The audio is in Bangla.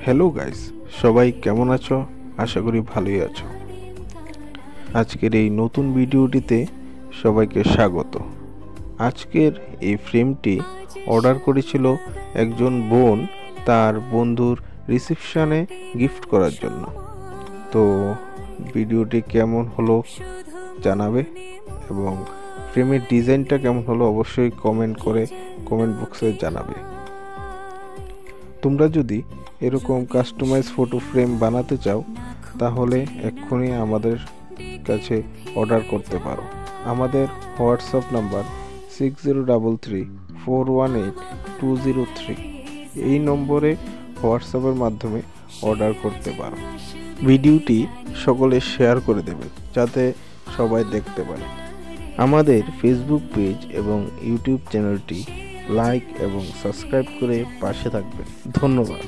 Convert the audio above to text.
হ্যালো গাইস, সবাই কেমন আছো? আশা করি ভালোই আছো। আজকের এই নতুন ভিডিওটিতে সবাইকে স্বাগত। আজকের এই ফ্রেমটি অর্ডার করেছিল একজন বোন তার বন্ধুর রিসেপশনে গিফট করার জন্য। তো ভিডিওটি কেমন হলো জানাবে এবং ফ্রেমের ডিজাইনটা কেমন হলো অবশ্যই কমেন্ট বক্সে জানাবে। তোমরা যদি এরকম কাস্টমাইজ ফটো ফ্রেম বানাতে চাও তাহলে এক্ষুনি আমাদের কাছে অর্ডার করতে পারো। আমাদের হোয়াটসঅ্যাপ নাম্বার 6033418203। এই নম্বরে হোয়াটসঅ্যাপের মাধ্যমে অর্ডার করতে পারো। ভিডিওটি সকলে শেয়ার করে দেবে যাতে সবাই দেখতে পারে। আমাদের ফেসবুক পেজ এবং ইউটিউব চ্যানেলটি লাইক এবং সাবস্ক্রাইব করে পাশে থাকবেন। ধন্যবাদ।